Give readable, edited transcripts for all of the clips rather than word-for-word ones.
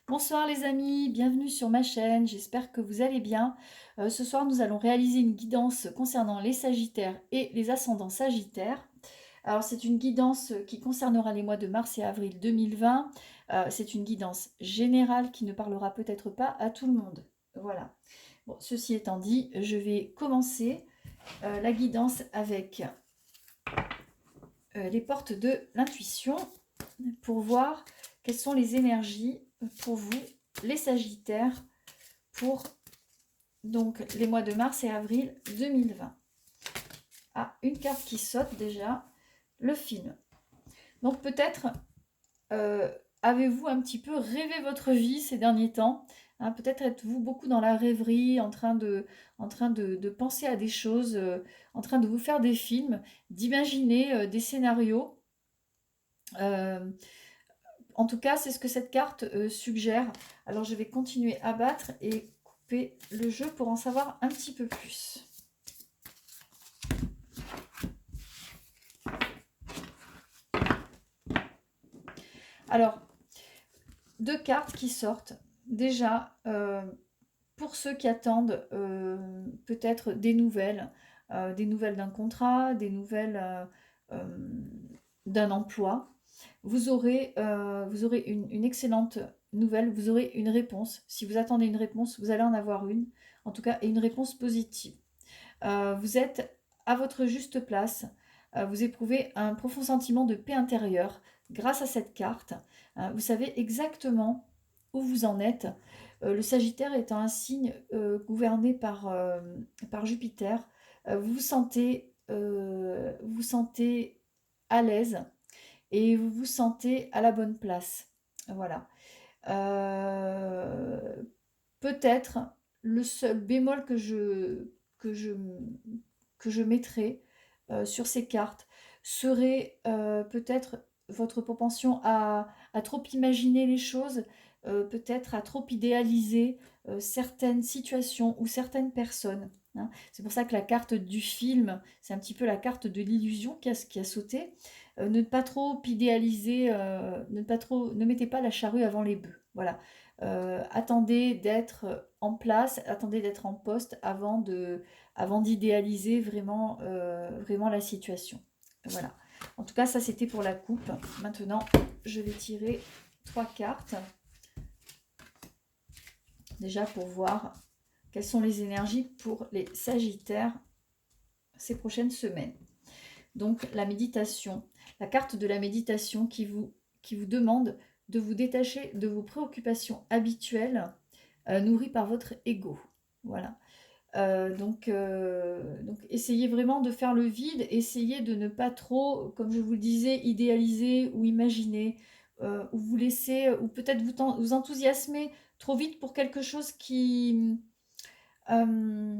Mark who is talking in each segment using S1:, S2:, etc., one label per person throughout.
S1: Bonsoir les amis, bienvenue sur ma chaîne, j'espère que vous allez bien. Ce soir nous allons réaliser une guidance concernant les Sagittaires et les ascendants Sagittaires. Alors c'est une guidance qui concernera les mois de mars et avril 2020. C'est une guidance générale qui ne parlera peut-être pas à tout le monde. Voilà. Bon, ceci étant dit, je vais commencer la guidance avec les portes de l'intuition pour voir quelles sont les énergies pour vous, les Sagittaires, pour donc les mois de mars et avril 2020. Ah, une carte qui saute déjà, le film. Donc peut-être avez-vous un petit peu rêvé votre vie ces derniers temps, hein, peut-être êtes-vous beaucoup dans la rêverie, en train de penser à des choses, en train de vous faire des films, d'imaginer des scénarios. Euh, En tout cas, c'est ce que cette carte suggère. Alors, je vais continuer à battre et couper le jeu pour en savoir un petit peu plus. Alors, deux cartes qui sortent. Déjà, pour ceux qui attendent peut-être des nouvelles d'un contrat, des nouvelles d'un emploi, vous aurez une excellente nouvelle, vous aurez une réponse. Si vous attendez une réponse, vous allez en avoir une, en tout cas, et une réponse positive. Vous êtes à votre juste place, vous éprouvez un profond sentiment de paix intérieure grâce à cette carte. Vous savez exactement où vous en êtes. Le Sagittaire étant un signe gouverné par Jupiter, vous vous sentez à l'aise et vous vous sentez à la bonne place. Voilà. Euh, Peut-être le seul bémol que je, que je mettrais sur ces cartes serait peut-être votre propension à trop imaginer les choses, peut-être à trop idéaliser certaines situations ou certaines personnes, hein. C'est pour ça que la carte du film, c'est un petit peu la carte de l'illusion qui a sauté. Ne pas trop idéaliser, ne mettez pas la charrue avant les bœufs. Voilà. Attendez d'être en place, attendez d'être en poste avant d'idéaliser vraiment la situation. Voilà. En tout cas, ça c'était pour la coupe. Maintenant, je vais tirer 3 cartes. Déjà pour voir quelles sont les énergies pour les Sagittaires ces prochaines semaines. Donc la méditation, la carte de la méditation qui vous demande de vous détacher de vos préoccupations habituelles nourries par votre ego. Voilà. Donc essayez vraiment de faire le vide, essayez de ne pas trop, comme je vous le disais, idéaliser ou imaginer, ou vous laisser, ou peut-être vous enthousiasmer trop vite pour quelque chose euh,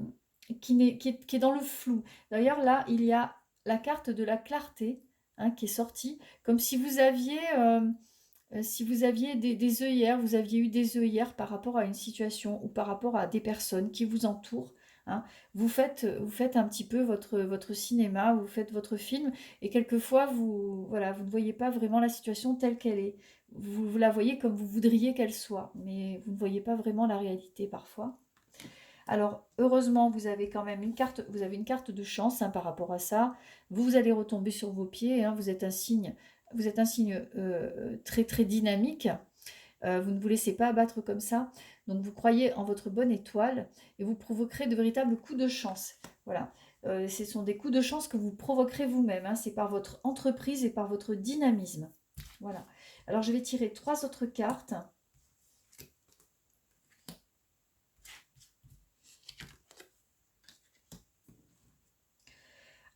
S1: qui est dans le flou. D'ailleurs, là, il y a la carte de la clarté, hein, qui est sortie, comme si vous aviez des œillères, vous aviez eu des œillères par rapport à une situation ou par rapport à des personnes qui vous entourent, hein. Vous faites un petit peu votre cinéma, vous faites votre film, et quelquefois, voilà, vous ne voyez pas vraiment la situation telle qu'elle est. Vous la voyez comme vous voudriez qu'elle soit, mais vous ne voyez pas vraiment la réalité parfois. Alors, heureusement, vous avez quand même vous avez une carte de chance, hein, par rapport à ça. Vous allez retomber sur vos pieds, hein, vous êtes un signe très très dynamique. Vous ne vous laissez pas abattre comme ça. Donc, vous croyez en votre bonne étoile et vous provoquerez de véritables coups de chance. Voilà. Ce sont des coups de chance que vous provoquerez vous-même, hein. C'est par votre entreprise et par votre dynamisme. Voilà. Alors, je vais tirer 3 autres cartes.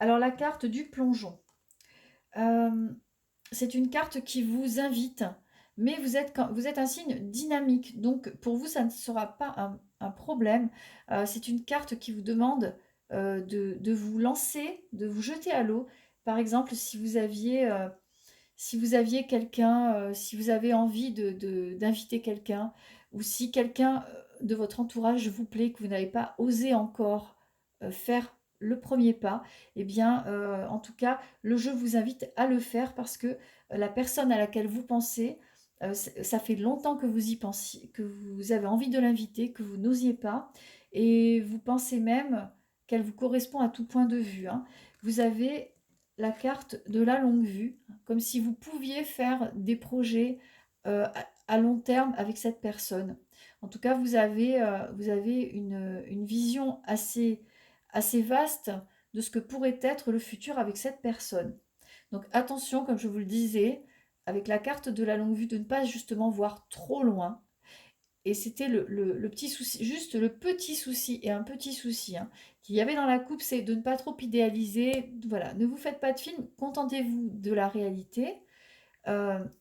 S1: Alors, la carte du plongeon. Euh, c'est une carte qui vous invite, mais vous êtes un signe dynamique, donc pour vous, ça ne sera pas un problème. C'est une carte qui vous demande de vous lancer, de vous jeter à l'eau. Par exemple, si vous aviez quelqu'un, si vous avez envie d'inviter quelqu'un, ou si quelqu'un de votre entourage vous plaît, que vous n'avez pas osé encore faire le premier pas, eh bien, en tout cas, le jeu vous invite à le faire parce que la personne à laquelle vous pensez Ça fait longtemps que vous y pensiez, que vous avez envie de l'inviter, que vous n'osiez pas, et vous pensez même qu'elle vous correspond à tout point de vue, hein. Vous avez la carte de la longue vue, comme si vous pouviez faire des projets à long terme avec cette personne. En tout cas, vous avez une vision assez vaste de ce que pourrait être le futur avec cette personne. Donc attention, comme je vous le disais, avec la carte de la longue vue, de ne pas justement voir trop loin. Et c'était le petit souci, juste le petit souci, et un petit souci, hein, qu'il y avait dans la coupe, c'est de ne pas trop idéaliser. Voilà, ne vous faites pas de film, contentez-vous de la réalité.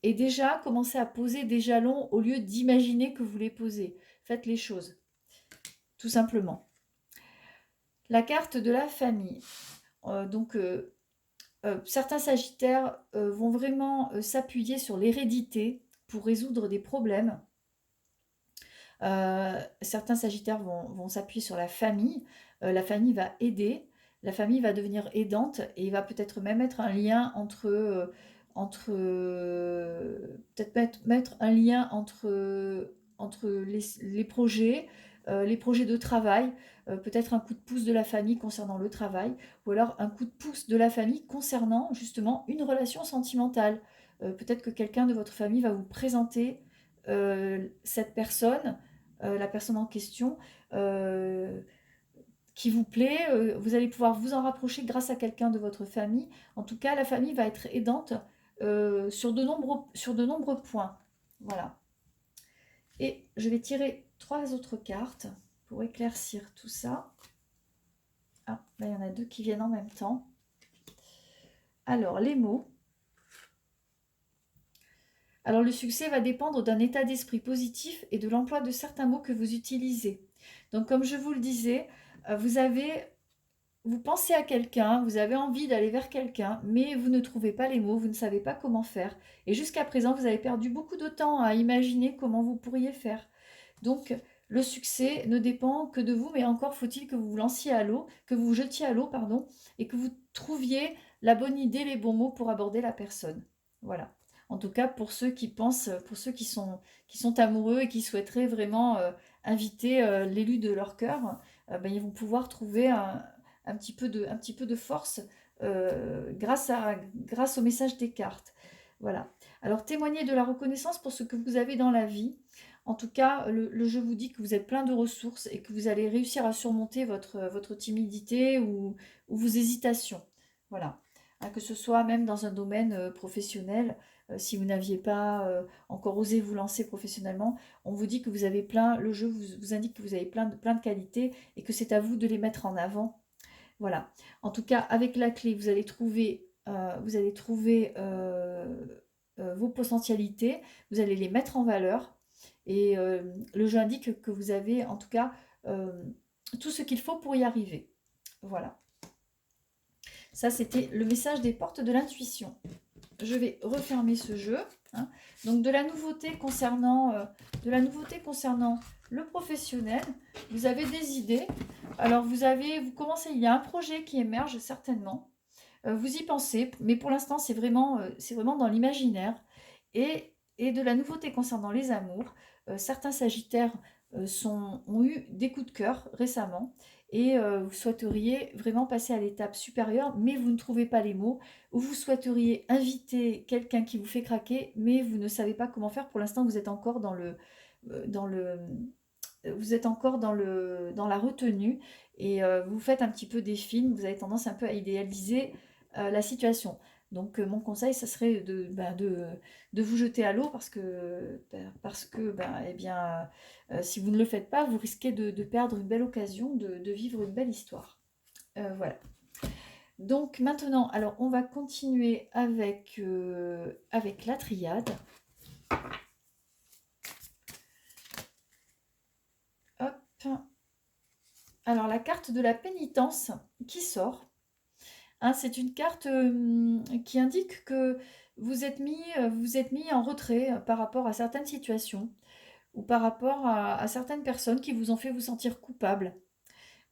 S1: Et déjà, commencez à poser des jalons au lieu d'imaginer que vous les posez. Faites les choses, tout simplement. La carte de la famille. Certains sagittaires vont vraiment s'appuyer sur l'hérédité pour résoudre des problèmes. Certains sagittaires vont s'appuyer sur la famille. La famille va aider, la famille va devenir aidante et il va peut-être même mettre un lien peut-être mettre un lien entre les projets de travail, peut-être un coup de pouce de la famille concernant le travail, ou alors un coup de pouce de la famille concernant justement une relation sentimentale. Peut-être que quelqu'un de votre famille va vous présenter cette personne, la personne en question, euh, qui vous plaît, vous allez pouvoir vous en rapprocher grâce à quelqu'un de votre famille. En tout cas, la famille va être aidante sur de nombreux points. Voilà. Et je vais tirer 3 autres cartes pour éclaircir tout ça. Ah, là, il y en a 2 qui viennent en même temps. Alors, les mots. Alors, le succès va dépendre d'un état d'esprit positif et de l'emploi de certains mots que vous utilisez. Donc, comme je vous le disais, vous pensez à quelqu'un, vous avez envie d'aller vers quelqu'un, mais vous ne trouvez pas les mots, vous ne savez pas comment faire. Et jusqu'à présent, vous avez perdu beaucoup de temps à imaginer comment vous pourriez faire. Donc, le succès ne dépend que de vous, mais encore faut-il que vous vous lanciez à l'eau, que vous vous jetiez à l'eau, pardon, et que vous trouviez la bonne idée, les bons mots pour aborder la personne. Voilà. En tout cas, pour ceux qui pensent, pour ceux qui sont amoureux et qui souhaiteraient vraiment inviter l'élu de leur cœur, ben, ils vont pouvoir trouver un petit peu de force grâce au message des cartes. Voilà. Alors, témoignez de la reconnaissance pour ce que vous avez dans la vie. En tout cas, le jeu vous dit que vous êtes plein de ressources et que vous allez réussir à surmonter votre timidité ou vos hésitations. Voilà. Hein, que ce soit même dans un domaine professionnel, si vous n'aviez pas encore osé vous lancer professionnellement, on vous dit que vous avez plein, le jeu vous indique que vous avez plein de qualités et que c'est à vous de les mettre en avant. Voilà. En tout cas, avec la clé, vous allez trouver vos potentialités, vous allez les mettre en valeur. Et le jeu indique que vous avez en tout cas euh, tout ce qu'il faut pour y arriver. Voilà. Ça, c'était le message des portes de l'intuition. Je vais refermer ce jeu. Hein. Donc, de la nouveauté concernant le professionnel, vous avez des idées. Alors, vous commencez, il y a un projet qui émerge certainement. Vous y pensez, mais pour l'instant, c'est vraiment dans l'imaginaire. Et de la nouveauté concernant les amours, certains sagittaires ont eu des coups de cœur récemment et vous souhaiteriez vraiment passer à l'étape supérieure, mais vous ne trouvez pas les mots, ou vous souhaiteriez inviter quelqu'un qui vous fait craquer, mais vous ne savez pas comment faire. Pour l'instant, vous êtes encore dans le, vous êtes encore dans la retenue et vous faites un petit peu des films, vous avez tendance un peu à idéaliser la situation. Donc mon conseil, ça serait de vous jeter à l'eau eh bien, si vous ne le faites pas, vous risquez de perdre une belle occasion de vivre une belle histoire. Voilà. Donc maintenant, alors on va continuer avec la triade. Hop. Alors la carte de la pénitence qui sort. Hein, c'est une carte qui indique que vous êtes mis en retrait par rapport à certaines situations ou par rapport à certaines personnes qui vous ont fait vous sentir coupable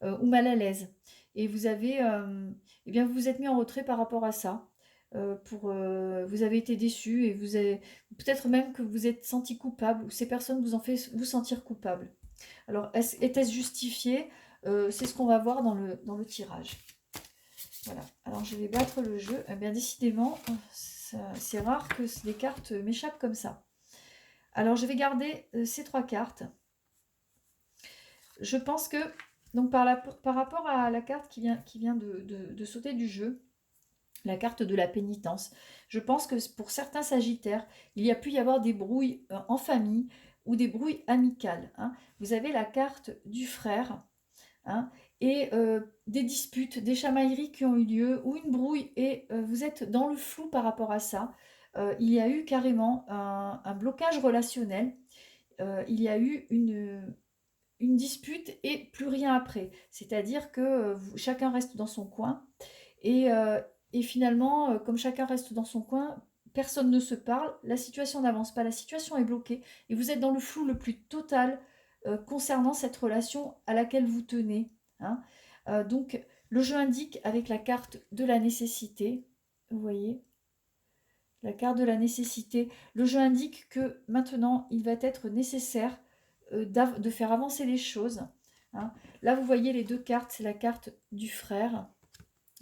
S1: ou mal à l'aise. Et eh bien, vous vous êtes mis en retrait par rapport à ça. vous avez été déçu et vous avez peut-être même que vous êtes senti coupable ou ces personnes vous ont fait vous sentir coupable. Alors, était-ce justifié? C'est ce qu'on va voir dans le tirage. Voilà. Alors, je vais battre le jeu. Eh bien, décidément, c'est rare que les cartes m'échappent comme ça. Alors, je vais garder ces 3 cartes. Je pense que, donc par rapport à la carte qui vient de sauter du jeu, la carte de la pénitence, je pense que pour certains sagittaires, il y a pu y avoir des brouilles en famille ou des brouilles amicales. Hein. Vous avez la carte du frère, hein, et des disputes, des chamailleries qui ont eu lieu, ou une brouille, et vous êtes dans le flou par rapport à ça. Il y a eu carrément un blocage relationnel, il y a eu une dispute et plus rien après. C'est-à-dire que chacun reste dans son coin, et, et finalement, comme chacun reste dans son coin, personne ne se parle, la situation n'avance pas, la situation est bloquée, et vous êtes dans le flou le plus total concernant cette relation à laquelle vous tenez. Hein. Donc, le jeu indique avec la carte de la nécessité, vous voyez, la carte de la nécessité, le jeu indique que maintenant, il va être nécessaire de faire avancer les choses. Hein. Là, vous voyez les 2 cartes, c'est la carte du frère,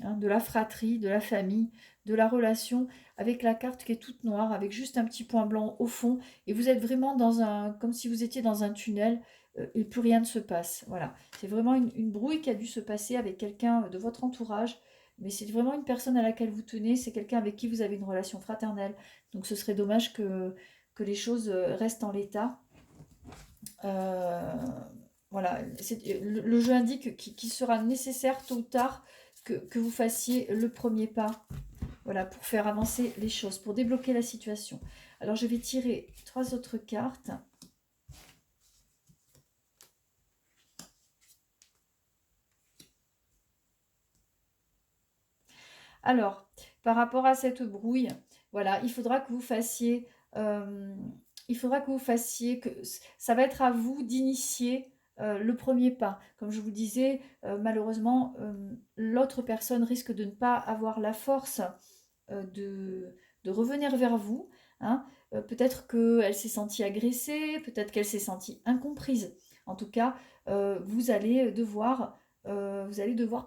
S1: hein, de la fratrie, de la famille, de la relation, avec la carte qui est toute noire, avec juste un petit point blanc au fond, et vous êtes vraiment comme si vous étiez dans un tunnel, et plus rien ne se passe. Voilà, c'est vraiment une brouille qui a dû se passer avec quelqu'un de votre entourage, mais c'est vraiment une personne à laquelle vous tenez, c'est quelqu'un avec qui vous avez une relation fraternelle, donc ce serait dommage que les choses restent en l'état. Euh, voilà, le jeu indique qu'il sera nécessaire tôt ou tard que vous fassiez le premier pas, voilà, pour faire avancer les choses, pour débloquer la situation. Alors, je vais tirer 3 autres cartes. Alors, par rapport à cette brouille, voilà, il faudra que vous fassiez, que ça va être à vous d'initier le premier pas. Comme je vous disais, malheureusement, l'autre personne risque de ne pas avoir la force de revenir vers vous. Hein. Peut-être qu'elle s'est sentie agressée, peut-être qu'elle s'est sentie incomprise. En tout cas, vous allez devoir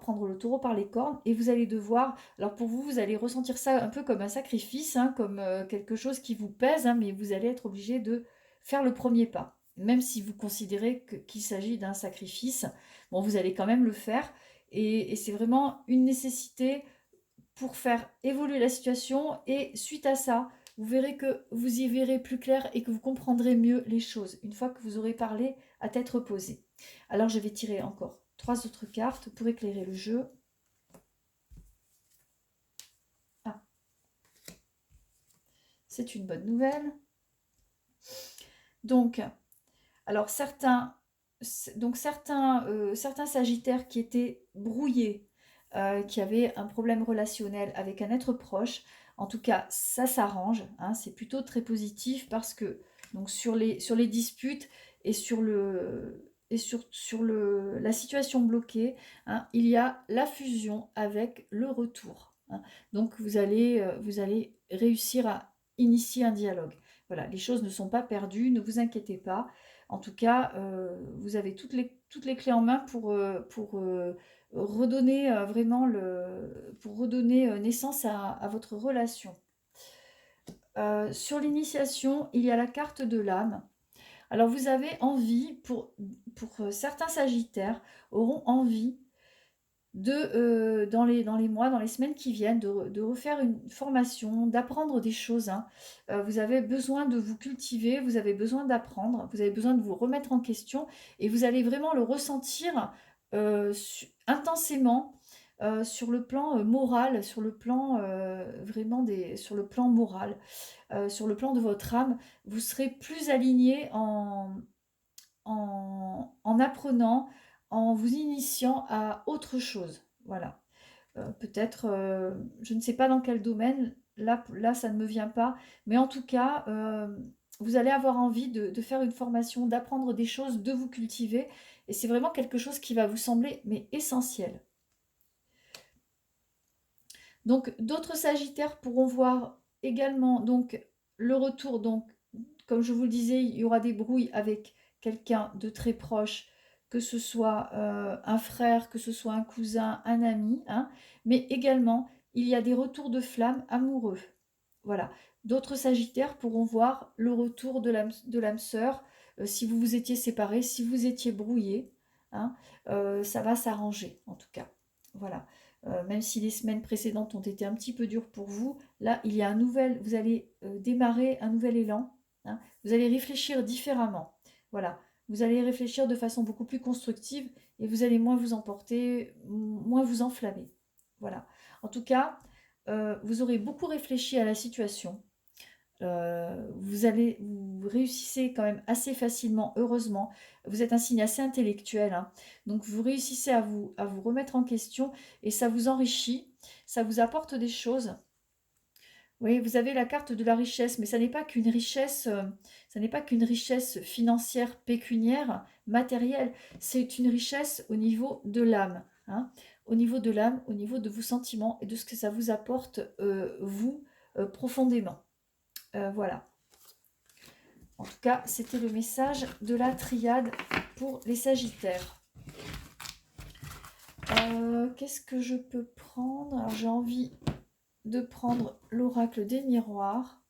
S1: prendre le taureau par les cornes et vous allez devoir, alors pour vous, vous allez ressentir ça un peu comme un sacrifice, hein, comme quelque chose qui vous pèse, hein, mais vous allez être obligé de faire le premier pas. Même si vous considérez qu'il s'agit d'un sacrifice, bon, vous allez quand même le faire. Et c'est vraiment une nécessité pour faire évoluer la situation, et suite à ça, vous verrez que vous y verrez plus clair et que vous comprendrez mieux les choses une fois que vous aurez parlé à tête reposée. Alors je vais tirer encore 3 autres cartes pour éclairer le jeu. Ah, c'est une bonne nouvelle. Donc, alors certains sagittaires qui étaient brouillés, qui avaient un problème relationnel avec un être proche, en tout cas ça s'arrange, hein, c'est plutôt très positif, parce que donc sur les disputes et la situation bloquée, hein, il y a la fusion avec le retour. Hein. Donc vous allez réussir à initier un dialogue. Voilà, les choses ne sont pas perdues, ne vous inquiétez pas. En tout cas, vous avez toutes les clés en main pour redonner pour redonner naissance à votre relation. Sur l'initiation, il y a la carte de l'âme. Alors vous avez envie, pour certains sagittaires, auront envie dans les mois, dans les semaines qui viennent, de refaire une formation, d'apprendre des choses. Hein. Vous avez besoin de vous cultiver, vous avez besoin d'apprendre, vous avez besoin de vous remettre en question, et vous allez vraiment le ressentir intensément sur le plan moral, sur le plan sur le plan moral, sur le plan de votre âme. Vous serez plus aligné en apprenant, en vous initiant à autre chose. Voilà. Peut-être, je ne sais pas dans quel domaine, là ça ne me vient pas, mais en tout cas, vous allez avoir envie de faire une formation, d'apprendre des choses, de vous cultiver, et c'est vraiment quelque chose qui va vous sembler mais essentiel. Donc, d'autres Sagittaires pourront voir également donc, le retour. Donc, comme je vous le disais, il y aura des brouilles avec quelqu'un de très proche, que ce soit un frère, que ce soit un cousin, un ami, hein, mais également, il y a des retours de flamme amoureux. Voilà. D'autres Sagittaires pourront voir le retour de l'âme sœur, si vous vous étiez séparés, si vous étiez brouillés, hein, ça va s'arranger en tout cas. Voilà. Même si les semaines précédentes ont été un petit peu dures pour vous, là, il y a vous allez démarrer un nouvel élan, hein. Vous allez réfléchir différemment. Voilà. Vous allez réfléchir de façon beaucoup plus constructive et vous allez moins vous emporter, moins vous enflammer. Voilà. En tout cas, vous aurez beaucoup réfléchi à la situation. Vous réussissez quand même assez facilement, heureusement. Vous êtes un signe assez intellectuel, hein. Donc vous réussissez à vous remettre en question et ça vous enrichit, ça vous apporte des choses. Oui, vous avez la carte de la richesse, mais ça n'est pas qu'une richesse, ça n'est pas qu'une richesse financière, pécuniaire, matérielle. C'est une richesse au niveau de l'âme, hein. Au niveau de l'âme, au niveau de vos sentiments et de ce que ça vous apporte, vous, profondément. Voilà. En tout cas, c'était le message de la triade pour les Sagittaires. Qu'est-ce que je peux prendre? Alors, j'ai envie de prendre l'oracle des miroirs.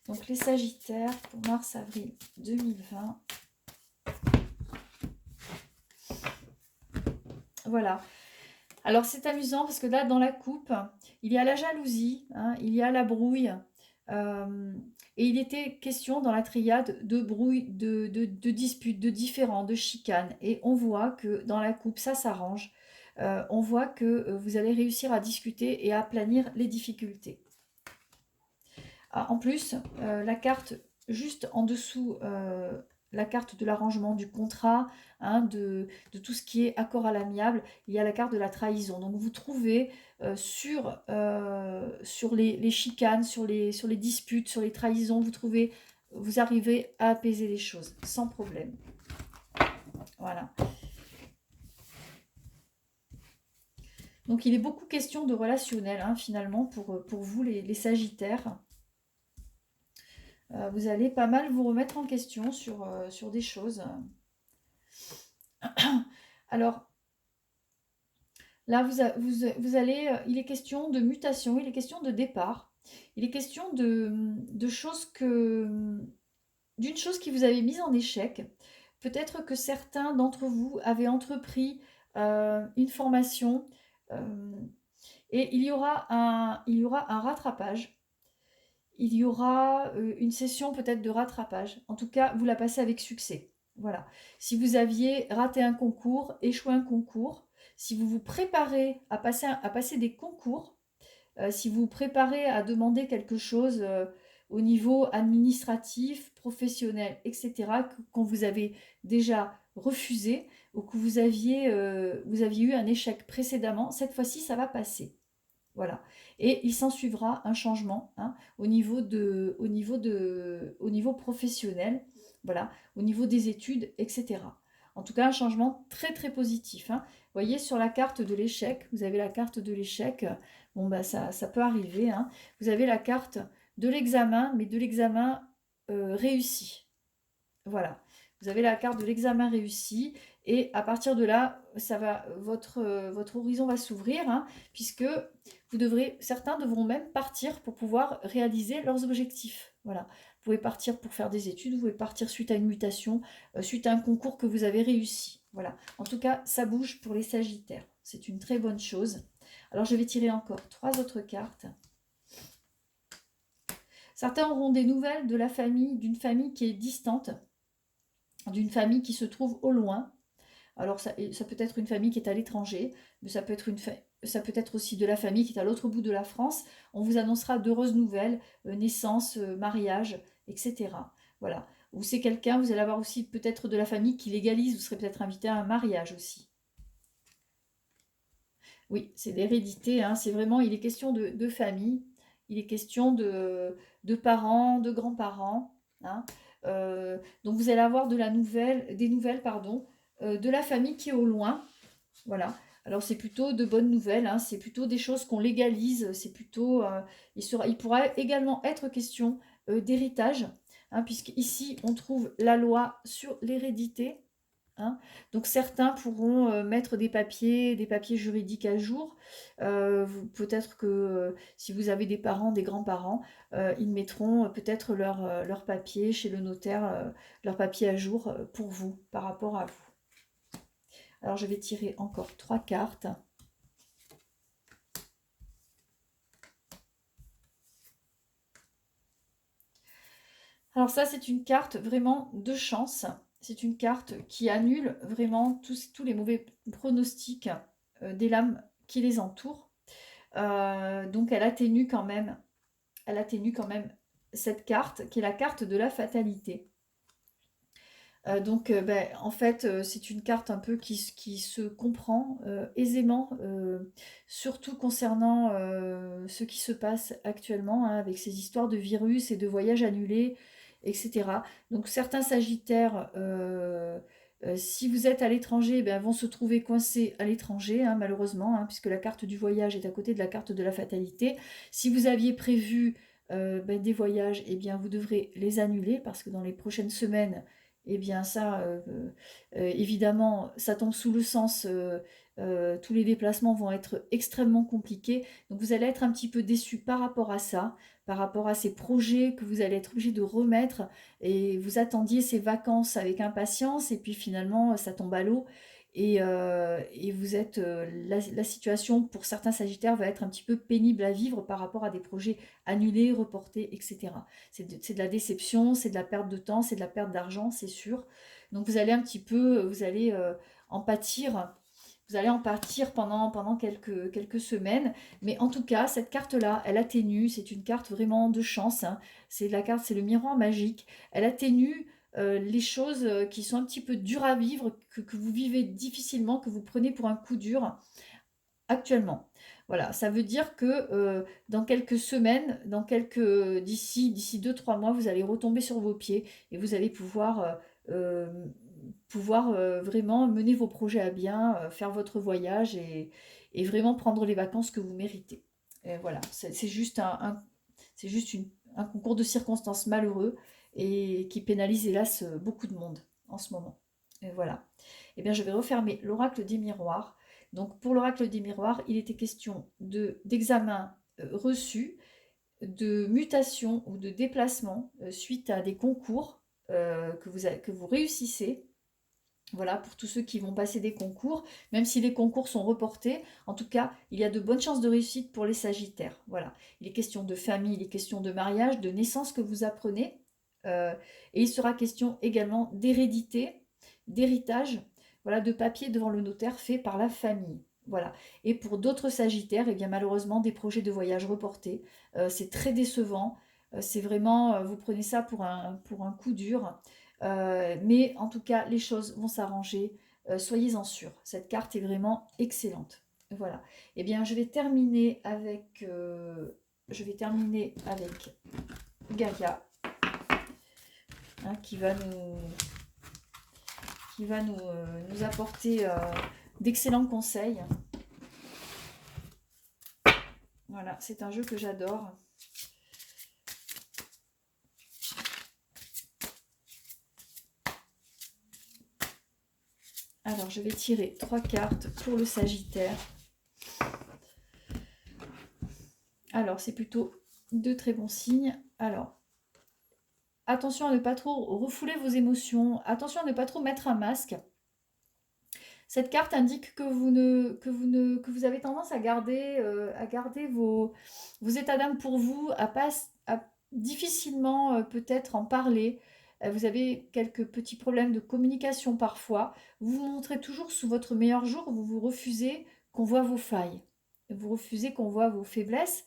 S1: Donc, les Sagittaires pour mars-avril 2020. Voilà. Alors, c'est amusant parce que là, dans la coupe, il y a la jalousie, hein, il y a la brouille. Et il était question dans la triade de brouille, de disputes, de différends, de chicanes. Et on voit que dans la coupe, ça s'arrange. On voit que vous allez réussir à discuter et à aplanir les difficultés. Ah, en plus, la carte juste en dessous, la carte de l'arrangement du contrat, hein, de tout ce qui est accord à l'amiable, il y a la carte de la trahison. Donc vous trouvez sur les chicanes, sur les disputes, sur les trahisons, vous arrivez à apaiser les choses sans problème. Voilà. Donc il est beaucoup question de relationnel, hein, finalement, pour vous les Sagittaires. Vous allez pas mal vous remettre en question sur des choses. Alors, là, vous allez, il est question de mutation, il est question de départ, il est question de choses d'une chose qui vous avait mise en échec. Peut-être que certains d'entre vous avaient entrepris une formation et il y aura un rattrapage. Il y aura une session peut-être de rattrapage. En tout cas, vous la passez avec succès. Voilà. Si vous aviez raté un concours, échoué un concours, si vous vous préparez à passer des concours, si vous vous préparez à demander quelque chose au niveau administratif, professionnel, etc., qu'on vous avez déjà refusé ou que vous aviez eu un échec précédemment, cette fois-ci, ça va passer. Voilà. Et il s'en suivra un changement, hein, au niveau professionnel, voilà, au niveau des études, etc. En tout cas, un changement très très positif, hein. Vous voyez, sur la carte de l'échec, vous avez la carte de l'échec. Bon, bah, ça peut arriver, hein. Vous avez la carte de l'examen, mais de l'examen réussi. Voilà. Vous avez la carte de l'examen réussi et à partir de là, votre horizon va s'ouvrir, hein, puisque certains devront même partir pour pouvoir réaliser leurs objectifs. Voilà. Vous pouvez partir pour faire des études, vous pouvez partir suite à une mutation, suite à un concours que vous avez réussi. Voilà. En tout cas, ça bouge pour les Sagittaires. C'est une très bonne chose. Alors, je vais tirer encore 3 autres cartes. Certains auront des nouvelles de la famille, d'une famille qui est distante, d'une famille qui se trouve au loin. Alors ça peut être une famille qui est à l'étranger, mais ça peut être aussi de la famille qui est à l'autre bout de la France. On vous annoncera d'heureuses nouvelles, naissance, mariage, etc. Voilà. Ou c'est quelqu'un, vous allez avoir aussi peut-être de la famille qui légalise, vous serez peut-être invité à un mariage aussi. Oui, c'est l'hérédité, hein, c'est vraiment, il est question de famille, il est question de parents, de grands-parents, hein. Donc vous allez avoir des nouvelles, pardon, de la famille qui est au loin. Voilà. Alors c'est plutôt de bonnes nouvelles, hein, c'est plutôt des choses qu'on légalise, c'est plutôt... il pourra également être question d'héritage, hein, puisqu'ici on trouve la loi sur l'hérédité. Hein. Donc certains pourront mettre des papiers juridiques à jour. Peut-être que si vous avez des parents, des grands-parents, ils mettront peut-être leur papier chez le notaire, leur papier à jour pour vous, par rapport à vous. Alors je vais tirer encore 3 cartes. Alors ça, c'est une carte vraiment de chance. C'est une carte qui annule vraiment tous les mauvais pronostics des lames qui les entourent. Donc elle atténue quand même cette carte qui est la carte de la fatalité. En fait, c'est une carte un peu qui se comprend aisément, surtout concernant ce qui se passe actuellement, hein, avec ces histoires de virus et de voyages annulés, etc. Donc certains sagittaires, si vous êtes à l'étranger, vont se trouver coincés à l'étranger, hein, malheureusement, hein, puisque la carte du voyage est à côté de la carte de la fatalité. Si vous aviez prévu des voyages, eh bien vous devrez les annuler, parce que dans les prochaines semaines, eh bien ça, évidemment, ça tombe sous le sens, tous les déplacements vont être extrêmement compliqués. Donc vous allez être un petit peu déçus par rapport à ça, par rapport à ces projets que vous allez être obligé de remettre, et vous attendiez ces vacances avec impatience, et puis finalement, ça tombe à l'eau. Et vous êtes, la situation pour certains sagittaires va être un petit peu pénible à vivre par rapport à des projets annulés, reportés, etc. C'est de la déception, c'est de la perte de temps, c'est de la perte d'argent, c'est sûr. Donc vous allez un petit peu, vous allez en pâtir. Vous allez en pâtir pendant quelques semaines. Mais en tout cas, cette carte-là, elle atténue. C'est une carte vraiment de chance, hein. C'est le miroir magique. Elle atténue les choses qui sont un petit peu dures à vivre, que vous vivez difficilement, que vous prenez pour un coup dur actuellement. Voilà, ça veut dire que dans quelques semaines, d'ici 2-3 mois, vous allez retomber sur vos pieds et vous allez pouvoir vraiment mener vos projets à bien, faire votre voyage et vraiment prendre les vacances que vous méritez. Et voilà, c'est juste un concours de circonstances malheureux et qui pénalise hélas beaucoup de monde en ce moment. Et voilà. Eh bien, je vais refermer l'oracle des miroirs. Donc, pour l'oracle des miroirs, il était question d'examen reçu, de mutation ou de déplacement suite à des concours que vous réussissez. Voilà, pour tous ceux qui vont passer des concours, même si les concours sont reportés, en tout cas, il y a de bonnes chances de réussite pour les sagittaires. Voilà, il est question de famille, il est question de mariage, de naissance que vous apprenez, et il sera question également d'hérédité, d'héritage, voilà, de papier devant le notaire fait par la famille. Voilà. Et pour d'autres sagittaires, eh bien malheureusement, des projets de voyage reportés, c'est très décevant. C'est vraiment, vous prenez ça pour un coup dur. Mais en tout cas, les choses vont s'arranger. Soyez-en sûrs. Cette carte est vraiment excellente. Voilà. Eh bien, je vais terminer avec Gaïa, hein, qui va nous apporter d'excellents conseils. Voilà, c'est un jeu que j'adore. Alors, je vais tirer 3 cartes pour le Sagittaire. Alors, c'est plutôt de très bons signes. Alors, attention à ne pas trop refouler vos émotions. Attention à ne pas trop mettre un masque. Cette carte indique que vous avez tendance à garder vos états d'âme pour vous, à difficilement peut-être en parler. Vous avez quelques petits problèmes de communication parfois. Vous vous montrez toujours sous votre meilleur jour. Vous refusez qu'on voit vos failles. Vous refusez qu'on voit vos faiblesses.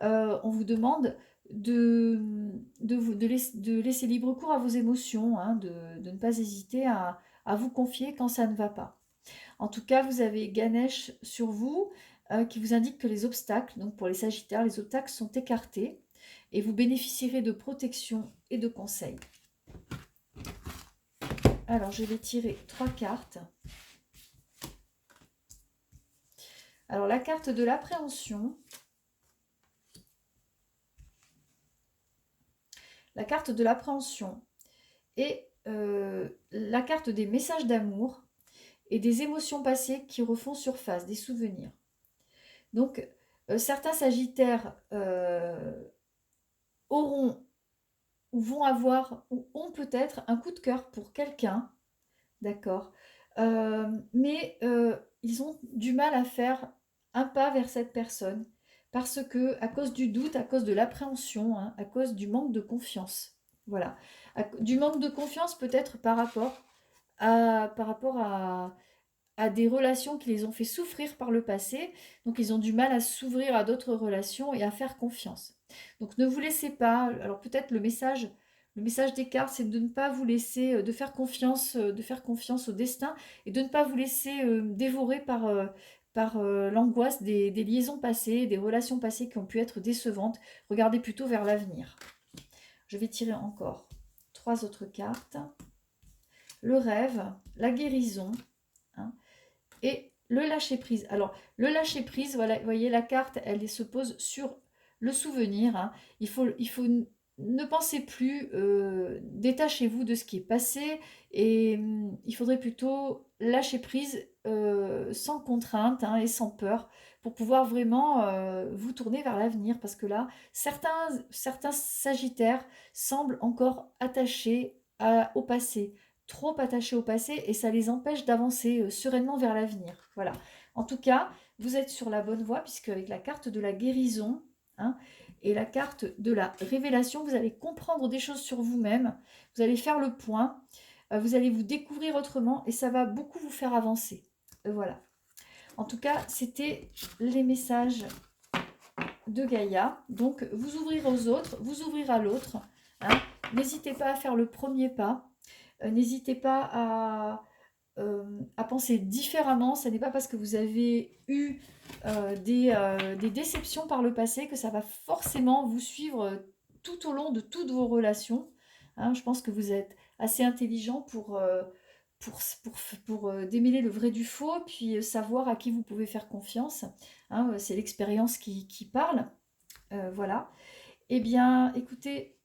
S1: On vous demande de laisser libre cours à vos émotions, hein, de ne pas hésiter à vous confier quand ça ne va pas. En tout cas, vous avez Ganesh sur vous qui vous indique que les obstacles, donc pour les Sagittaires, les obstacles sont écartés et vous bénéficierez de protection et de conseils. Alors, je vais tirer 3 cartes. Alors, la carte de l'appréhension. La carte de l'appréhension et la carte des messages d'amour et des émotions passées qui refont surface, des souvenirs. Donc, certains Sagittaires auront ou vont avoir ou ont peut-être un coup de cœur pour quelqu'un, d'accord, mais ils ont du mal à faire un pas vers cette personne parce que à cause du doute, à cause de l'appréhension, hein, à cause du manque de confiance. Voilà. Du manque de confiance peut-être par rapport à des relations qui les ont fait souffrir par le passé. Donc ils ont du mal à s'ouvrir à d'autres relations et à faire confiance. Donc ne vous laissez pas, alors peut-être le message des cartes, c'est de ne pas vous laisser, de faire confiance au destin et de ne pas vous laisser dévorer par l'angoisse des liaisons passées, des relations passées qui ont pu être décevantes. Regardez plutôt vers l'avenir. Je vais tirer encore 3 autres cartes. Le rêve, la guérison, hein, et le lâcher-prise. Alors, le lâcher-prise, voilà, vous voyez, la carte, elle se pose sur le souvenir. Hein. Il faut ne pensez plus, détachez-vous de ce qui est passé et il faudrait plutôt lâcher prise sans contrainte, hein, et sans peur pour pouvoir vraiment vous tourner vers l'avenir parce que là, certains Sagittaires semblent encore attachés au passé, trop attachés au passé et ça les empêche d'avancer sereinement vers l'avenir. Voilà. En tout cas, vous êtes sur la bonne voie puisque avec la carte de la guérison, hein, et la carte de la révélation, vous allez comprendre des choses sur vous-même, vous allez faire le point, vous allez vous découvrir autrement et ça va beaucoup vous faire avancer. Voilà. En tout cas, c'était les messages de Gaïa. Donc, vous ouvrir aux autres, vous ouvrir à l'autre. Hein. N'hésitez pas à faire le premier pas. N'hésitez pas à penser différemment. Ce n'est pas parce que vous avez eu des déceptions par le passé que ça va forcément vous suivre tout au long de toutes vos relations. Hein, je pense que vous êtes assez intelligent pour, démêler le vrai du faux, puis savoir à qui vous pouvez faire confiance. Hein, c'est l'expérience qui parle. Voilà. Eh bien, écoutez,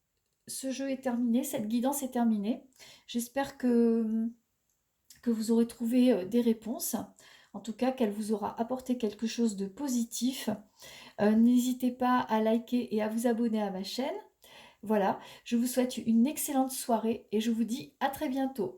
S1: ce jeu est terminé, cette guidance est terminée. J'espère que vous aurez trouvé des réponses, en tout cas qu'elle vous aura apporté quelque chose de positif. N'hésitez pas à liker et à vous abonner à ma chaîne. Voilà, je vous souhaite une excellente soirée et je vous dis à très bientôt.